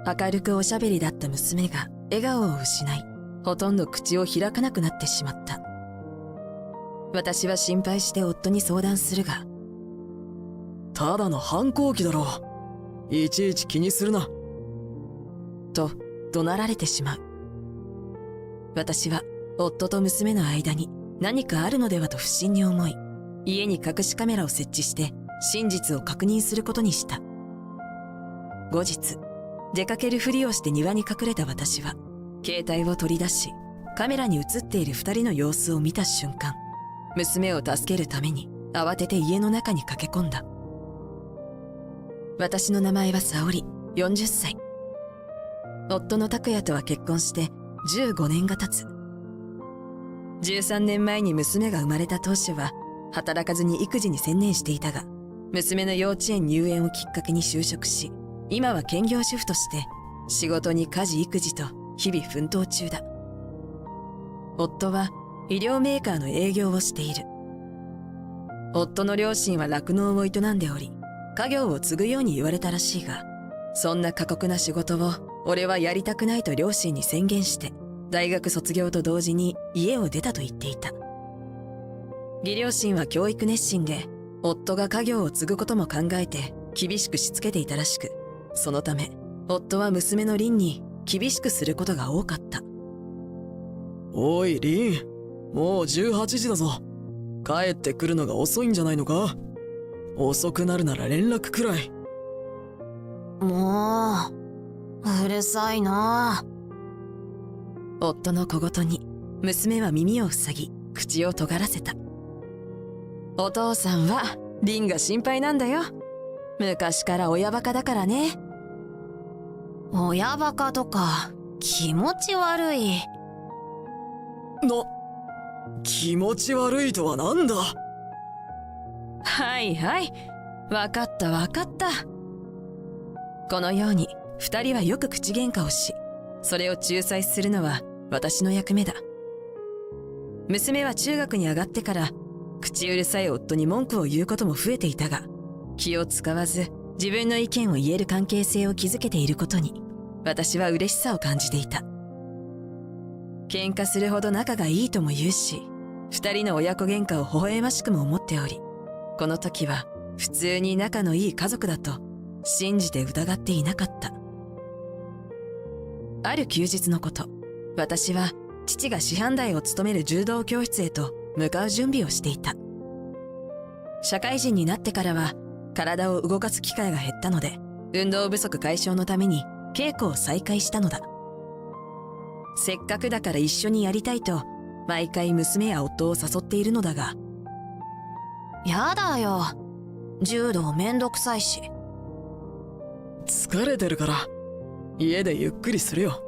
明るくおしゃべりだった娘が笑顔を失い、ほとんど口を開かなくなってしまった。私は心配して夫に相談するが、ただの反抗期だろう。いちいち気にするな。と怒鳴られてしまう。私は夫と娘の間に何かあるのではと不審に思い、家に隠しカメラを設置して真実を確認することにした。後日、出かけるふりをして庭に隠れた私は、携帯を取り出し、カメラに映っている2人の様子を見た瞬間、娘を助けるために慌てて家の中に駆け込んだ。私の名前は沙織、40歳。夫の拓也とは結婚して15年が経つ。13年前に娘が生まれた当初は働かずに育児に専念していたが、娘の幼稚園入園をきっかけに就職し、今は兼業主婦として仕事に家事育児と日々奮闘中だ。夫は医療メーカーの営業をしている。夫の両親は酪農を営んでおり、家業を継ぐように言われたらしいが、そんな過酷な仕事を俺はやりたくないと両親に宣言して、大学卒業と同時に家を出たと言っていた。義両親は教育熱心で、夫が家業を継ぐことも考えて厳しくしつけていたらしく、そのため夫は娘の凛に厳しくすることが多かった。おい凛、もう18時だぞ。帰ってくるのが遅いんじゃないのか。遅くなるなら連絡くらい。もう、うるさいな。夫の小言に娘は耳を塞ぎ、口を尖らせた。お父さんは凛が心配なんだよ。昔から親バカだからね。親バカとか気持ち悪い。気持ち悪いとはなんだ。はいはい、わかったわかった。このように二人はよく口喧嘩をし、それを仲裁するのは私の役目だ。娘は中学に上がってから口うるさい夫に文句を言うことも増えていたが、気を使わず自分の意見を言える関係性を築けていることに私は嬉しさを感じていた。喧嘩するほど仲がいいとも言うし、二人の親子喧嘩を微笑ましくも思っており、この時は普通に仲のいい家族だと信じて疑っていなかった。ある休日のこと、私は父が師範代を務める柔道教室へと向かう準備をしていた。社会人になってからは体を動かす機会が減ったので、運動不足解消のために稽古を再開したのだ。せっかくだから一緒にやりたいと毎回娘や夫を誘っているのだが、やだよ。柔道めんどくさいし。疲れてるから家でゆっくりするよ。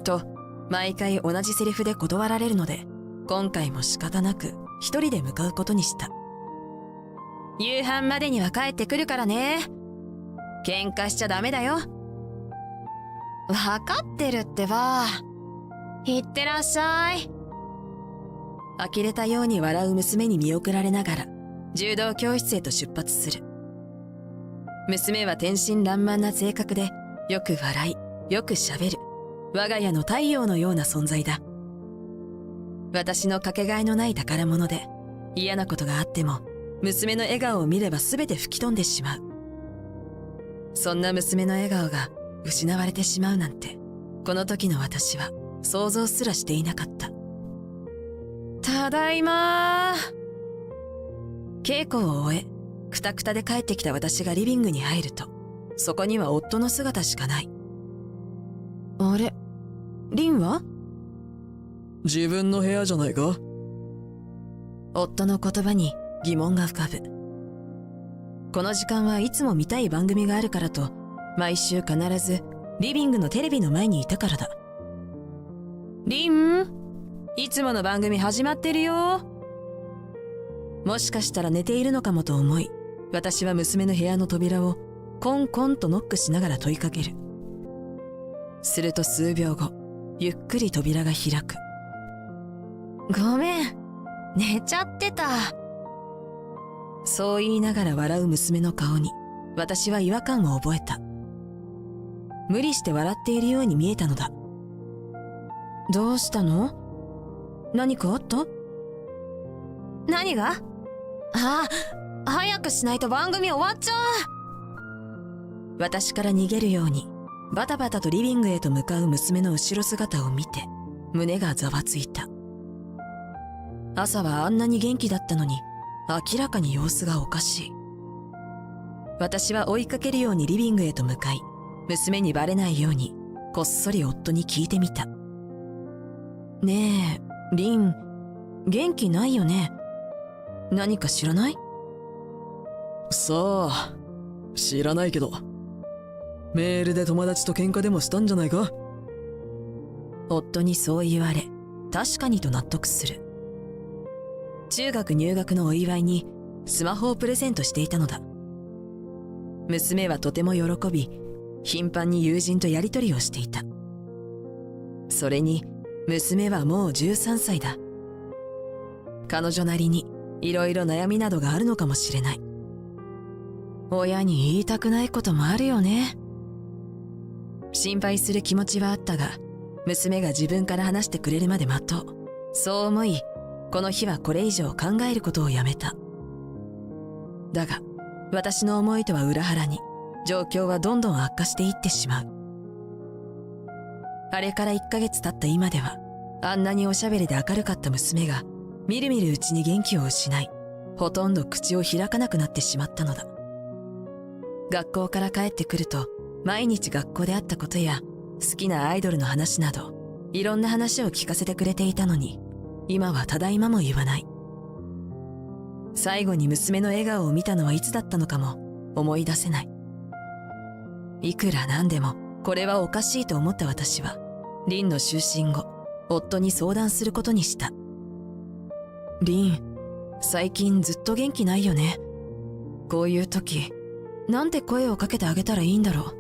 と毎回同じセリフで断られるので、今回も仕方なく一人で向かうことにした。夕飯までには帰ってくるからね。喧嘩しちゃダメだよ。わかってるってば。いってらっしゃい。呆れたように笑う娘に見送られながら柔道教室へと出発する。娘は天真爛漫な性格で、よく笑い、よくしゃべる、我が家の太陽のような存在だ。私のかけがえのない宝物で、嫌なことがあっても娘の笑顔を見れば全て吹き飛んでしまう。そんな娘の笑顔が失われてしまうなんて、この時の私は想像すらしていなかった。ただいまー。稽古を終え、くたくたで帰ってきた私がリビングに入ると、そこには夫の姿しかない。あれ、凛は？自分の部屋じゃないか。夫の言葉に疑問が浮かぶ。この時間はいつも見たい番組があるからと、毎週必ずリビングのテレビの前にいたからだ。凛、いつもの番組始まってるよ。もしかしたら寝ているのかもと思い、私は娘の部屋の扉をコンコンとノックしながら問いかける。すると数秒後、ゆっくり扉が開く。ごめん、寝ちゃってた。そう言いながら笑う娘の顔に、私は違和感を覚えた。無理して笑っているように見えたのだ。どうしたの？何かあった？何が？ああ、早くしないと番組終わっちゃう。私から逃げるようにバタバタとリビングへと向かう娘の後ろ姿を見て胸がざわついた。朝はあんなに元気だったのに明らかに様子がおかしい。私は追いかけるようにリビングへと向かい、娘にバレないようにこっそり夫に聞いてみた。ねえ、リン、元気ないよね。何か知らない？さあ、知らないけど、メールで友達と喧嘩でもしたんじゃないか？夫にそう言われ、確かにと納得する。中学入学のお祝いにスマホをプレゼントしていたのだ。娘はとても喜び、頻繁に友人とやり取りをしていた。それに娘はもう13歳だ。彼女なりにいろいろ悩みなどがあるのかもしれない。親に言いたくないこともあるよね。心配する気持ちはあったが、娘が自分から話してくれるまで待とう。そう思い、この日はこれ以上考えることをやめた。だが、私の思いとは裏腹に、状況はどんどん悪化していってしまう。あれから1ヶ月経った今では、あんなにおしゃべりで明るかった娘が、みるみるうちに元気を失い、ほとんど口を開かなくなってしまったのだ。学校から帰ってくると、毎日学校であったことや、好きなアイドルの話など、いろんな話を聞かせてくれていたのに、今はただいまも言わない。最後に娘の笑顔を見たのはいつだったのかも思い出せない。いくらなんでもこれはおかしいと思った私は、リンの就寝後、夫に相談することにした。リン、最近ずっと元気ないよね。こういう時、なんて声をかけてあげたらいいんだろう。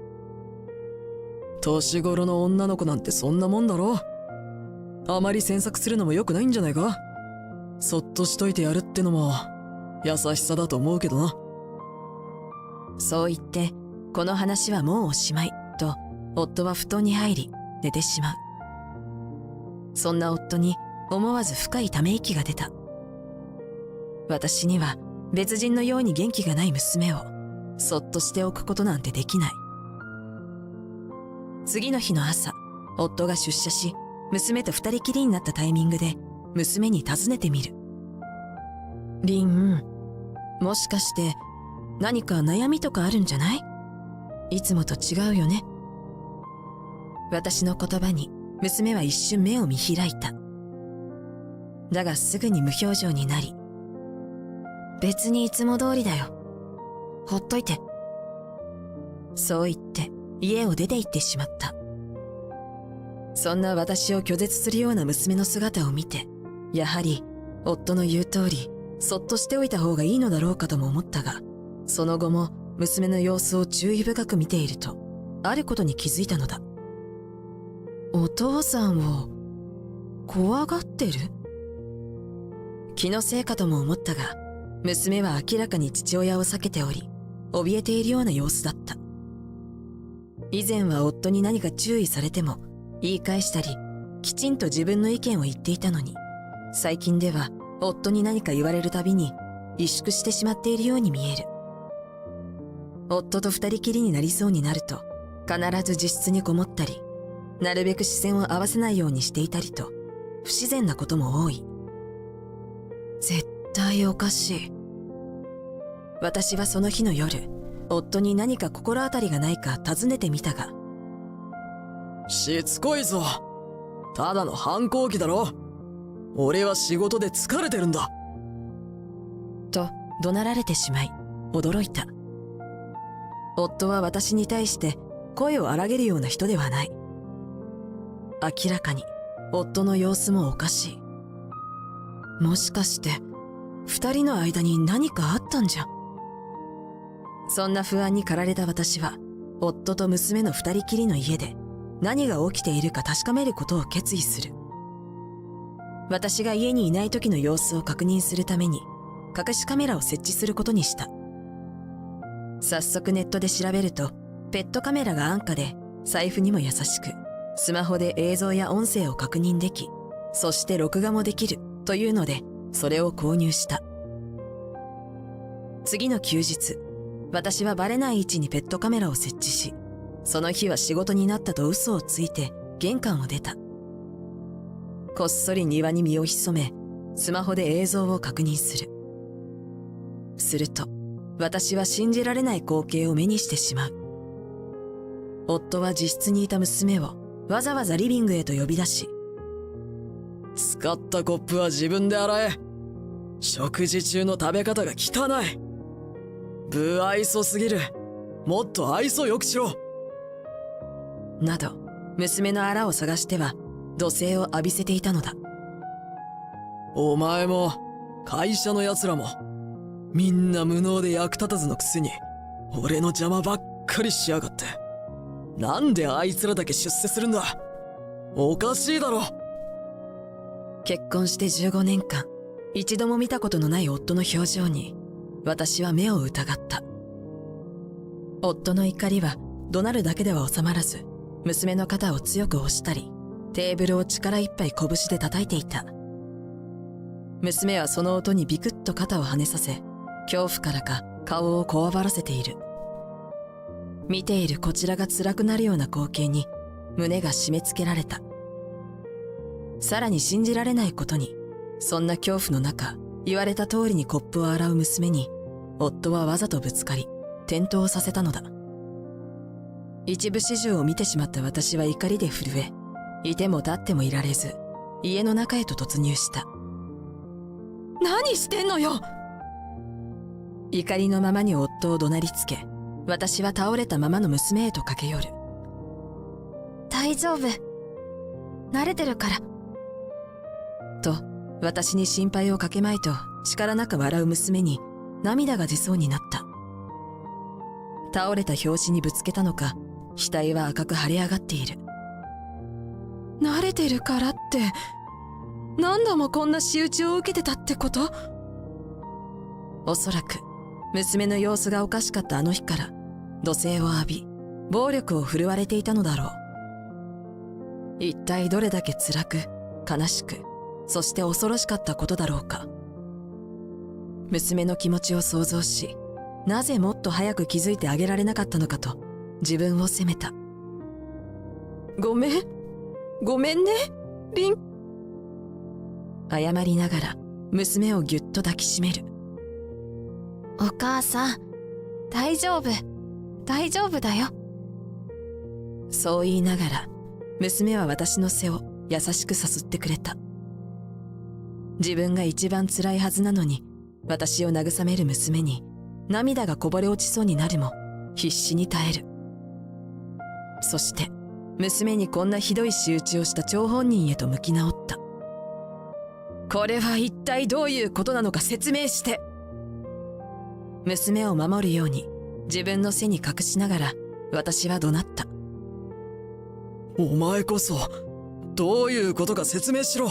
年頃の女の子なんてそんなもんだろ。あまり詮索するのも良くないんじゃないか。そっとしといてやるってのも優しさだと思うけどな。そう言ってこの話はもうおしまいと夫は布団に入り寝てしまう。そんな夫に思わず深いため息が出た。私には別人のように元気がない娘をそっとしておくことなんてできない。次の日の朝、夫が出社し娘と二人きりになったタイミングで娘に尋ねてみる。リン、もしかして何か悩みとかあるんじゃない？いつもと違うよね。私の言葉に娘は一瞬目を見開いた。だがすぐに無表情になり、別にいつも通りだよ。ほっといて。そう言って家を出て行ってしまった。そんな私を拒絶するような娘の姿を見て、やはり夫の言う通りそっとしておいた方がいいのだろうかとも思ったが、その後も娘の様子を注意深く見ていると、あることに気づいたのだ。お父さんを怖がってる？気のせいかとも思ったが、娘は明らかに父親を避けており、怯えているような様子だった。以前は夫に何か注意されても言い返したり、きちんと自分の意見を言っていたのに、最近では夫に何か言われるたびに萎縮してしまっているように見える。夫と二人きりになりそうになると、必ず自室にこもったり、なるべく視線を合わせないようにしていたりと、不自然なことも多い。絶対おかしい。私はその日の夜、夫に何か心当たりがないか尋ねてみたが、しつこいぞ。ただの反抗期だろ。俺は仕事で疲れてるんだ。と怒鳴られてしまい、驚いた。夫は私に対して声を荒げるような人ではない。明らかに夫の様子もおかしい。もしかして二人の間に何かあったんじゃ。そんな不安に駆られた私は、夫と娘の二人きりの家で何が起きているか確かめることを決意する。私が家にいない時の様子を確認するために隠しカメラを設置することにした。早速ネットで調べると、ペットカメラが安価で財布にも優しく、スマホで映像や音声を確認でき、そして録画もできるというので、それを購入した。次の休日、私はバレない位置にペットカメラを設置し、その日は仕事になったと嘘をついて玄関を出た。こっそり庭に身を潜め、スマホで映像を確認する。すると、私は信じられない光景を目にしてしまう。夫は自室にいた娘をわざわざリビングへと呼び出し、使ったコップは自分で洗え。食事中の食べ方が汚い。不愛想すぎる。もっと愛想よくしろ。など、娘のあらを探しては怒声を浴びせていたのだ。お前も会社の奴らもみんな無能で役立たずのくせに俺の邪魔ばっかりしやがって。なんであいつらだけ出世するんだ。おかしいだろ。結婚して15年間、一度も見たことのない夫の表情に私は目を疑った。夫の怒りは怒鳴るだけでは収まらず、娘の肩を強く押したり、テーブルを力いっぱい拳で叩いていた。娘はその音にビクッと肩を跳ねさせ、恐怖からか顔をこわばらせている。見ているこちらが辛くなるような光景に胸が締め付けられた。さらに信じられないことに、そんな恐怖の中、言われた通りにコップを洗う娘に、夫はわざとぶつかり、転倒させたのだ。一部始終を見てしまった私は怒りで震え、いても立ってもいられず、家の中へと突入した。何してんのよ！怒りのままに夫を怒鳴りつけ、私は倒れたままの娘へと駆け寄る。大丈夫。慣れてるから。と、私に心配をかけまいと力なく笑う娘に涙が出そうになった。倒れた拍子にぶつけたのか、額は赤く腫れ上がっている。慣れてるからって、何度もこんな仕打ちを受けてたってこと？おそらく、娘の様子がおかしかったあの日から、怒声を浴び、暴力を振るわれていたのだろう。一体どれだけ辛く、悲しく、そして恐ろしかったことだろうか。娘の気持ちを想像し、なぜもっと早く気づいてあげられなかったのかと、自分を責めた。ごめんね、リン。謝りながら、娘をぎゅっと抱きしめる。お母さん、大丈夫だよ。そう言いながら、娘は私の背を優しくさすってくれた。自分が一番辛いはずなのに、私を慰める娘に涙がこぼれ落ちそうになるも必死に耐える。そして娘にこんなひどい仕打ちをした張本人へと向き直った。これは一体どういうことなのか説明して。娘を守るように自分の背に隠しながら私は怒鳴った。お前こそどういうことか説明しろ。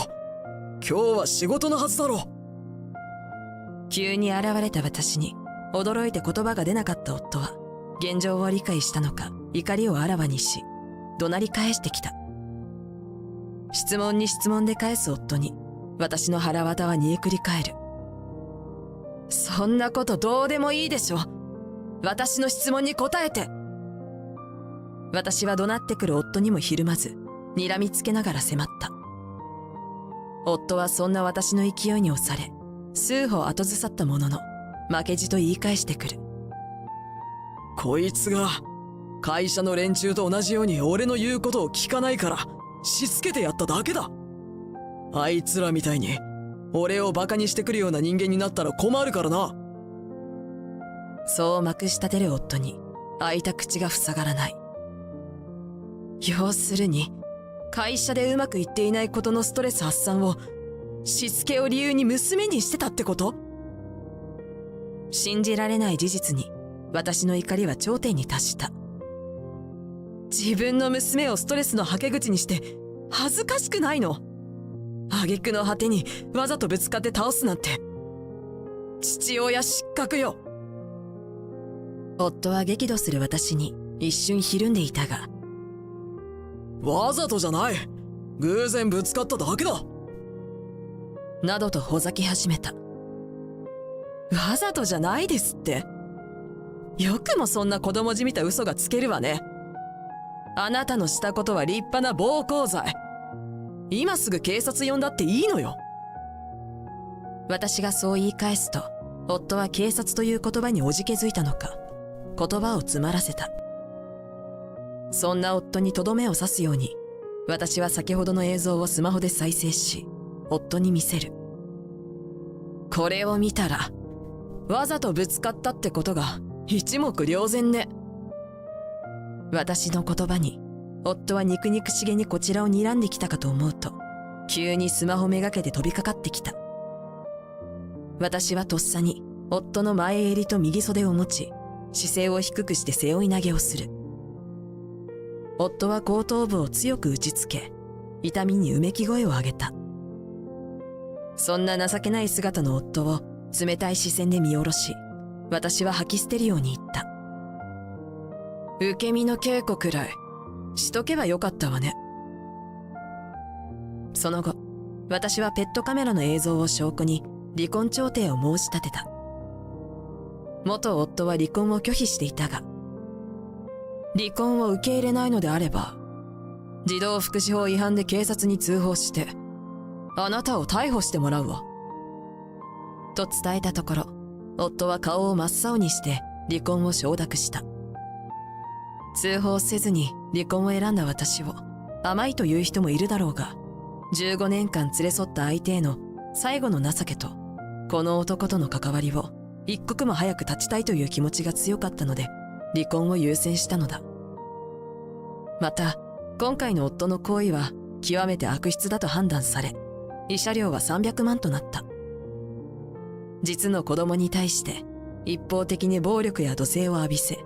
今日は仕事のはずだろ。急に現れた私に驚いて言葉が出なかった夫は現状を理解したのか怒りをあらわにし怒鳴り返してきた。質問に質問で返す夫に私の腹渡は煮えくり返る。そんなことどうでもいいでしょ。私の質問に答えて。私は怒鳴ってくる夫にもひるまず睨みつけながら迫った。夫はそんな私の勢いに押され数歩後ずさったものの負けじと言い返してくる。こいつが会社の連中と同じように俺の言うことを聞かないからしつけてやっただけだ。あいつらみたいに俺をバカにしてくるような人間になったら困るからな。そうまくし立てる夫に開いた口が塞がらない。要するに会社でうまくいっていないことのストレス発散をしつけを理由に娘にしてたってこと？信じられない事実に私の怒りは頂点に達した。自分の娘をストレスのはけ口にして恥ずかしくないの？挙句の果てにわざとぶつかって倒すなんて父親失格よ。夫は激怒する私に一瞬ひるんでいたが、わざとじゃない。偶然ぶつかっただけだ。などとほざき始めた。わざとじゃないですって。よくもそんな子供じみた嘘がつけるわね。あなたのしたことは立派な暴行罪。今すぐ警察呼んだっていいのよ。私がそう言い返すと、夫は警察という言葉におじけづいたのか、言葉を詰まらせた。そんな夫にとどめを刺すように、私は先ほどの映像をスマホで再生し、夫に見せる。これを見たら、わざとぶつかったってことが一目瞭然ね。私の言葉に、夫は肉々しげにこちらを睨んできたかと思うと、急にスマホめがけて飛びかかってきた。私はとっさに、夫の前襟と右袖を持ち、姿勢を低くして背負い投げをする。夫は後頭部を強く打ちつけ、痛みにうめき声を上げた。そんな情けない姿の夫を冷たい視線で見下ろし、私は吐き捨てるように言った。受け身の稽古くらいしとけばよかったわね。その後、私はペットカメラの映像を証拠に離婚調停を申し立てた。元夫は離婚を拒否していたが、離婚を受け入れないのであれば、児童福祉法違反で警察に通報して、あなたを逮捕してもらうわ。と伝えたところ、夫は顔を真っ青にして離婚を承諾した。通報せずに離婚を選んだ私を甘いという人もいるだろうが、15年間連れ添った相手への最後の情けと、この男との関わりを一刻も早く断ちたいという気持ちが強かったので、離婚を優先したのだ。また、今回の夫の行為は極めて悪質だと判断され、慰謝料は300万となった。実の子供に対して一方的に暴力や怒声を浴びせ、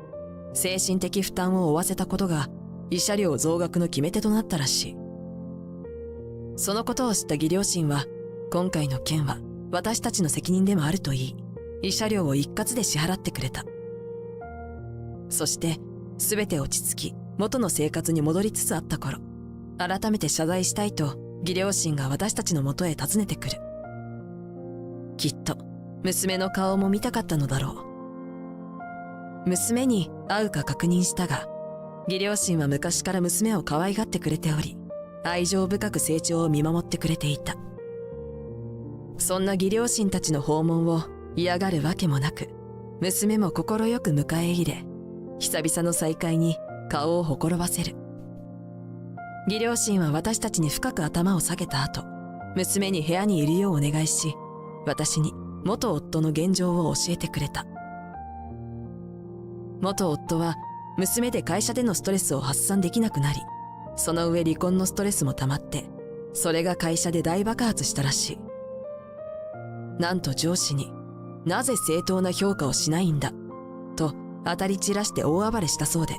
精神的負担を負わせたことが慰謝料増額の決め手となったらしい。そのことを知った義両親は、今回の件は私たちの責任でもあると言い、慰謝料を一括で支払ってくれた。そして全て落ち着き、元の生活に戻りつつあった頃、改めて謝罪したいと義両親が私たちの元へ訪ねてくる。きっと娘の顔も見たかったのだろう。娘に会うか確認したが、義両親は昔から娘を可愛がってくれており、愛情深く成長を見守ってくれていた。そんな義両親たちの訪問を嫌がるわけもなく、娘も快く迎え入れ、久々の再会に顔をほころばせる。義両親は私たちに深く頭を下げた後、娘に部屋にいるようお願いし、私に元夫の現状を教えてくれた。元夫は娘で会社でのストレスを発散できなくなり、その上離婚のストレスも溜まって、それが会社で大爆発したらしい。なんと上司に、なぜ正当な評価をしないんだ、と当たり散らして大暴れしたそうで、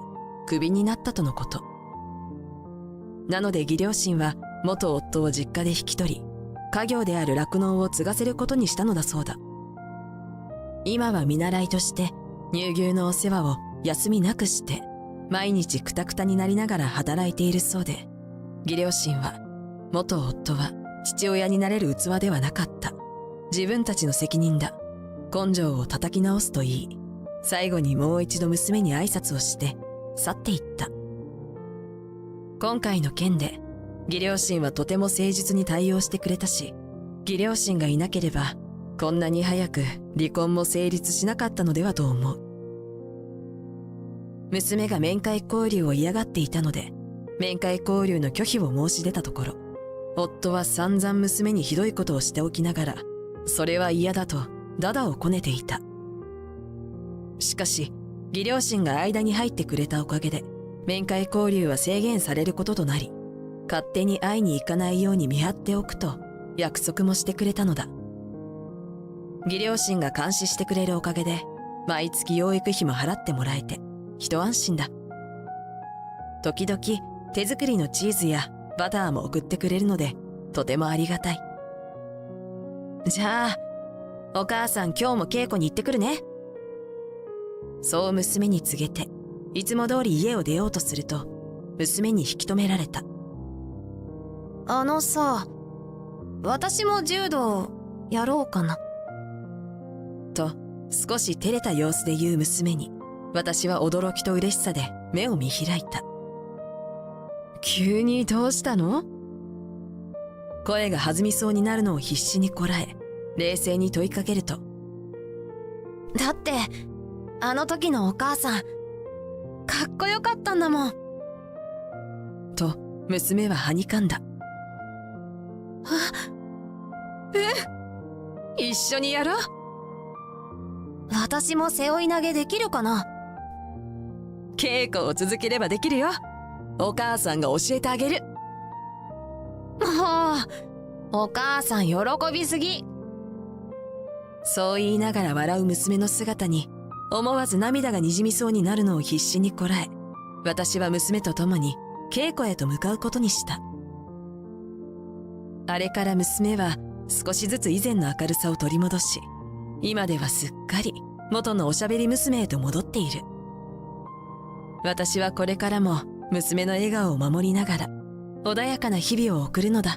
クビになったとのこと。なので義両親は元夫を実家で引き取り、家業である酪農を継がせることにしたのだそうだ。今は見習いとして乳牛のお世話を休みなくして、毎日クタクタになりながら働いているそうで、義両親は元夫は父親になれる器ではなかった、自分たちの責任だ、根性を叩き直すと言い、最後にもう一度娘に挨拶をして去っていった。今回の件で義両親はとても誠実に対応してくれたし、義両親がいなければこんなに早く離婚も成立しなかったのではと思う。娘が面会交流を嫌がっていたので、面会交流の拒否を申し出たところ、夫は散々娘にひどいことをしておきながら、それは嫌だとダダをこねていた。しかし義両親が間に入ってくれたおかげで、面会交流は制限されることとなり、勝手に会いに行かないように見張っておくと約束もしてくれたのだ。義両親が監視してくれるおかげで、毎月養育費も払ってもらえて一安心だ。時々手作りのチーズやバターも送ってくれるので、とてもありがたい。じゃあお母さん今日も稽古に行ってくるね。そう娘に告げて、いつも通り家を出ようとすると、娘に引き止められた。あのさ、私も柔道やろうかな。と少し照れた様子で言う娘に、私は驚きと嬉しさで目を見開いた。急にどうしたの？声が弾みそうになるのを必死にこらえ、冷静に問いかけると、だってあの時のお母さんかっこよかったんだもん。と娘ははにかんだ。一緒にやろう。私も背負い投げできるかな。稽古を続ければできるよ。お母さんが教えてあげる。もうお母さん喜びすぎ。そう言いながら笑う娘の姿に思わず涙がにじみそうになるのを必死にこらえ、私は娘と共に稽古へと向かうことにした。あれから娘は少しずつ以前の明るさを取り戻し、今ではすっかり元のおしゃべり娘へと戻っている。私はこれからも娘の笑顔を守りながら穏やかな日々を送るのだ。